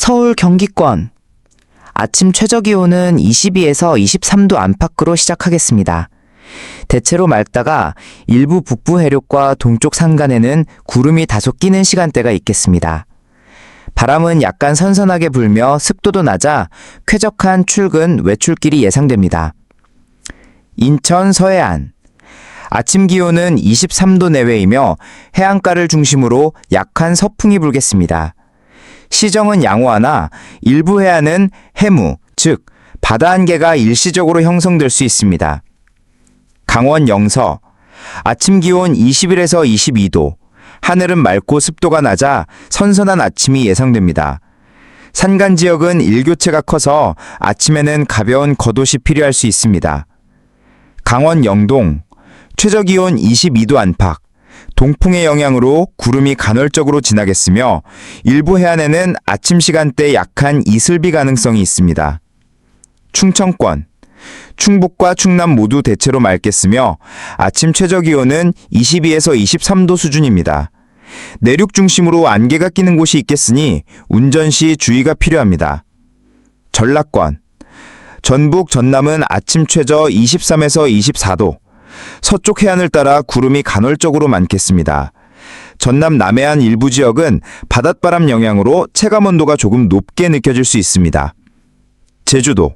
서울 경기권. 아침 최저기온은 22에서 23도 안팎으로 시작하겠습니다. 대체로 맑다가 일부 북부 해륙과 동쪽 산간에는 구름이 다소 끼는 시간대가 있겠습니다. 바람은 약간 선선하게 불며 습도도 낮아 쾌적한 출근, 외출길이 예상됩니다. 인천 서해안. 아침 기온은 23도 내외이며 해안가를 중심으로 약한 서풍이 불겠습니다. 시정은 양호하나 일부 해안은 해무, 즉 바다 안개가 일시적으로 형성될 수 있습니다. 강원 영서. 아침 기온 21에서 22도. 하늘은 맑고 습도가 낮아 선선한 아침이 예상됩니다. 산간 지역은 일교차가 커서 아침에는 가벼운 겉옷이 필요할 수 있습니다. 강원 영동. 최저기온 22도 안팎. 동풍의 영향으로 구름이 간헐적으로 지나겠으며 일부 해안에는 아침 시간대 약한 이슬비 가능성이 있습니다. 충청권. 충북과 충남 모두 대체로 맑겠으며 아침 최저기온은 22에서 23도 수준입니다. 내륙 중심으로 안개가 끼는 곳이 있겠으니 운전 시 주의가 필요합니다. 전라권. 전북, 전남은 아침 최저 23에서 24도. 서쪽 해안을 따라 구름이 간헐적으로 많겠습니다. 전남 남해안 일부 지역은 바닷바람 영향으로 체감온도가 조금 높게 느껴질 수 있습니다. 제주도.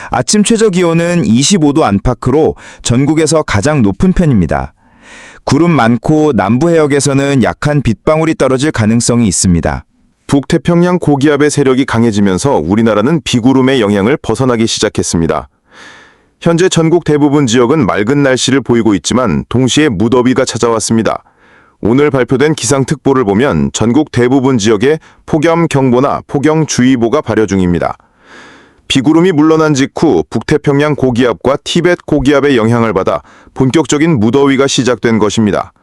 아침 최저기온은 25도 안팎으로 전국에서 가장 높은 편입니다. 구름 많고 남부 해역에서는 약한 빗방울이 떨어질 가능성이 있습니다. 북태평양 고기압의 세력이 강해지면서 우리나라는 비구름의 영향을 벗어나기 시작했습니다. 현재 전국 대부분 지역은 맑은 날씨를 보이고 있지만 동시에 무더위가 찾아왔습니다. 오늘 발표된 기상특보를 보면 전국 대부분 지역에 폭염경보나 폭염주의보가 발효 중입니다. 비구름이 물러난 직후 북태평양 고기압과 티벳 고기압의 영향을 받아 본격적인 무더위가 시작된 것입니다.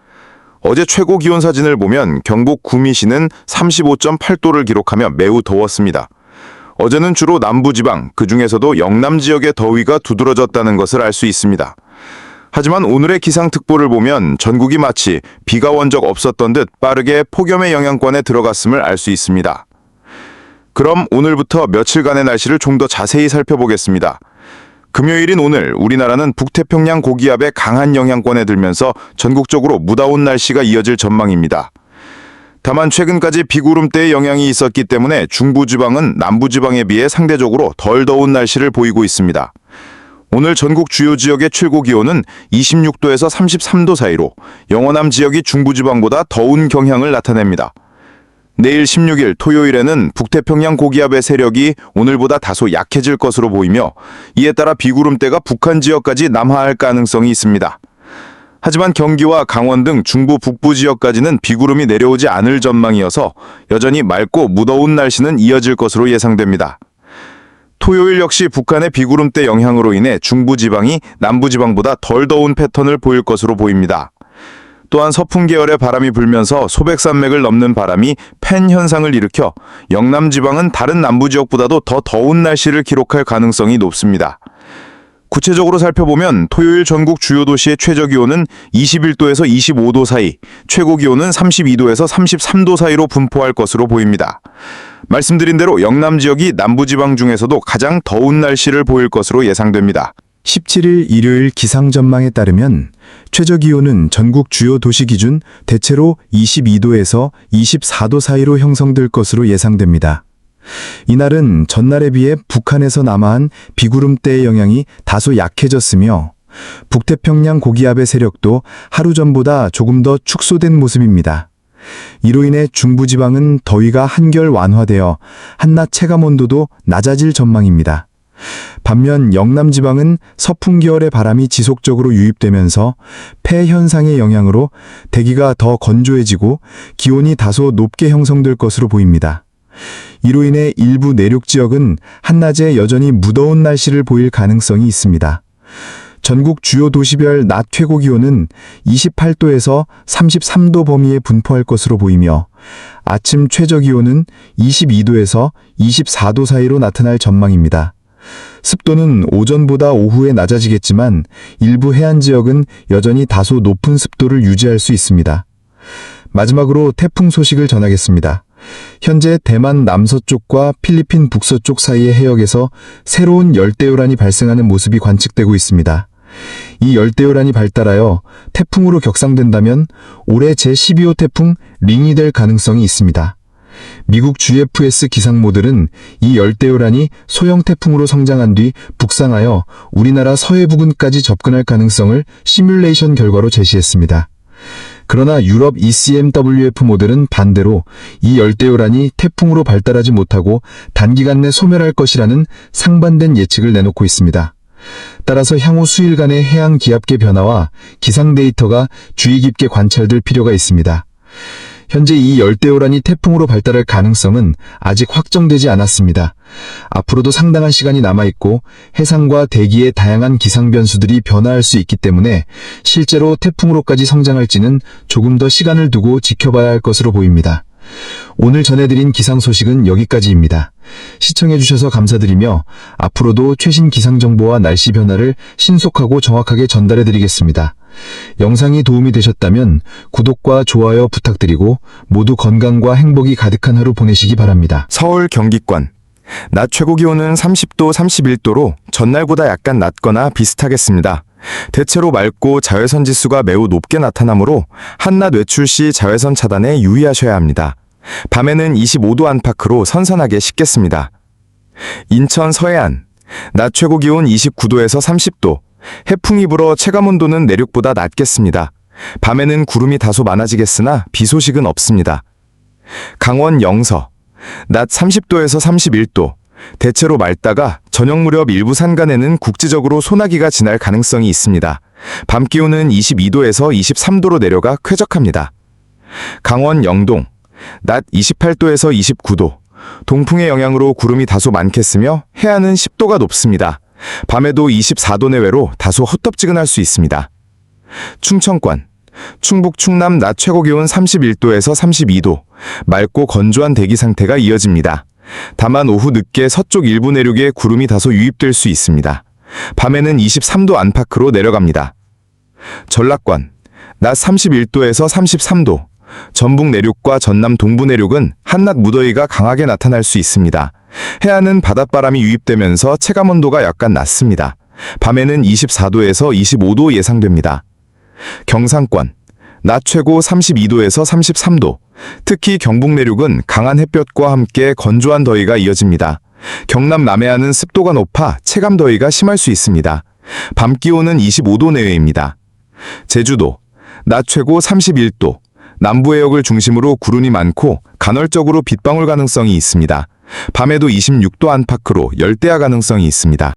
어제 최고 기온 사진을 보면 경북 구미시는 35.8도를 기록하며 매우 더웠습니다. 어제는 주로 남부지방, 그중에서도 영남 지역의 더위가 두드러졌다는 것을 알 수 있습니다. 하지만 오늘의 기상특보를 보면 전국이 마치 비가 온 적 없었던 듯 빠르게 폭염의 영향권에 들어갔음을 알 수 있습니다. 그럼 오늘부터 며칠간의 날씨를 좀 더 자세히 살펴보겠습니다. 금요일인 오늘 우리나라는 북태평양 고기압의 강한 영향권에 들면서 전국적으로 무더운 날씨가 이어질 전망입니다. 다만 최근까지 비구름대의 영향이 있었기 때문에 중부지방은 남부지방에 비해 상대적으로 덜 더운 날씨를 보이고 있습니다. 오늘 전국 주요 지역의 최고기온은 26도에서 33도 사이로 영호남 지역이 중부지방보다 더운 경향을 나타냅니다. 내일 16일 토요일에는 북태평양 고기압의 세력이 오늘보다 다소 약해질 것으로 보이며 이에 따라 비구름대가 북한 지역까지 남하할 가능성이 있습니다. 하지만 경기와 강원 등 중부 북부 지역까지는 비구름이 내려오지 않을 전망이어서 여전히 맑고 무더운 날씨는 이어질 것으로 예상됩니다. 토요일 역시 북한의 비구름대 영향으로 인해 중부지방이 남부지방보다 덜 더운 패턴을 보일 것으로 보입니다. 또한 서풍 계열의 바람이 불면서 소백산맥을 넘는 바람이 팬 현상을 일으켜 영남 지방은 다른 남부 지역보다도 더 더운 날씨를 기록할 가능성이 높습니다. 구체적으로 살펴보면 토요일 전국 주요 도시의 최저기온은 21도에서 25도 사이, 최고기온은 32도에서 33도 사이로 분포할 것으로 보입니다. 말씀드린 대로 영남 지역이 남부지방 중에서도 가장 더운 날씨를 보일 것으로 예상됩니다. 17일 일요일 기상 전망에 따르면 최저기온은 전국 주요 도시 기준 대체로 22도에서 24도 사이로 형성될 것으로 예상됩니다. 이날은 전날에 비해 북한에서 남하한 비구름대의 영향이 다소 약해졌으며 북태평양 고기압의 세력도 하루 전보다 조금 더 축소된 모습입니다. 이로 인해 중부지방은 더위가 한결 완화되어 한낮 체감온도도 낮아질 전망입니다. 반면 영남지방은 서풍 계열의 바람이 지속적으로 유입되면서 폐 현상의 영향으로 대기가 더 건조해지고 기온이 다소 높게 형성될 것으로 보입니다. 이로 인해 일부 내륙 지역은 한낮에 여전히 무더운 날씨를 보일 가능성이 있습니다. 전국 주요 도시별 낮 최고 기온은 28도에서 33도 범위에 분포할 것으로 보이며 아침 최저 기온은 22도에서 24도 사이로 나타날 전망입니다. 습도는 오전보다 오후에 낮아지겠지만 일부 해안 지역은 여전히 다소 높은 습도를 유지할 수 있습니다. 마지막으로 태풍 소식을 전하겠습니다. 현재 대만 남서쪽과 필리핀 북서쪽 사이의 해역에서 새로운 열대요란이 발생하는 모습이 관측되고 있습니다. 이 열대요란이 발달하여 태풍으로 격상된다면 올해 제12호 태풍 링이 될 가능성이 있습니다. 미국 GFS 기상모들은 이 열대요란이 소형 태풍으로 성장한 뒤 북상하여 우리나라 서해 부근까지 접근할 가능성을 시뮬레이션 결과로 제시했습니다. 그러나 유럽 ECMWF 모델은 반대로 이 열대요란이 태풍으로 발달하지 못하고 단기간 내 소멸할 것이라는 상반된 예측을 내놓고 있습니다. 따라서 향후 수일간의 해양 기압계 변화와 기상 데이터가 주의 깊게 관찰될 필요가 있습니다. 현재 이 열대요란이 태풍으로 발달할 가능성은 아직 확정되지 않았습니다. 앞으로도 상당한 시간이 남아있고 해상과 대기의 다양한 기상 변수들이 변화할 수 있기 때문에 실제로 태풍으로까지 성장할지는 조금 더 시간을 두고 지켜봐야 할 것으로 보입니다. 오늘 전해드린 기상 소식은 여기까지입니다. 시청해주셔서 감사드리며 앞으로도 최신 기상 정보와 날씨 변화를 신속하고 정확하게 전달해드리겠습니다. 영상이 도움이 되셨다면 구독과 좋아요 부탁드리고 모두 건강과 행복이 가득한 하루 보내시기 바랍니다. 서울 경기권. 낮 최고 기온은 30도, 31도로 전날보다 약간 낮거나 비슷하겠습니다. 대체로 맑고 자외선 지수가 매우 높게 나타나므로 한낮 외출 시 자외선 차단에 유의하셔야 합니다. 밤에는 25도 안팎으로 선선하게 식겠습니다. 인천 서해안. 낮 최고 기온 29도에서 30도. 해풍이 불어 체감온도는 내륙보다 낮겠습니다. 밤에는 구름이 다소 많아지겠으나 비 소식은 없습니다. 강원 영서. 낮 30도에서 31도. 대체로 맑다가 저녁 무렵 일부 산간에는 국지적으로 소나기가 지날 가능성이 있습니다. 밤 기온은 22도에서 23도로 내려가 쾌적합니다. 강원 영동. 낮 28도에서 29도. 동풍의 영향으로 구름이 다소 많겠으며 해안은 10도가 높습니다. 밤에도 24도 내외로 다소 헛덥지근할 수 있습니다. 충청권. 충북 충남 낮 최고 기온 31도에서 32도. 맑고 건조한 대기 상태가 이어집니다. 다만 오후 늦게 서쪽 일부 내륙에 구름이 다소 유입될 수 있습니다. 밤에는 23도 안팎으로 내려갑니다. 전라권. 낮 31도에서 33도. 전북 내륙과 전남 동부 내륙은 한낮 무더위가 강하게 나타날 수 있습니다. 해안은 바닷바람이 유입되면서 체감온도가 약간 낮습니다. 밤에는 24도에서 25도 예상됩니다. 경상권. 낮 최고 32도에서 33도. 특히 경북 내륙은 강한 햇볕과 함께 건조한 더위가 이어집니다. 경남 남해안은 습도가 높아 체감 더위가 심할 수 있습니다. 밤 기온은 25도 내외입니다. 제주도. 낮 최고 31도. 남부 해역을 중심으로 구름이 많고 간헐적으로 빗방울 가능성이 있습니다. 밤에도 26도 안팎으로 열대야 가능성이 있습니다.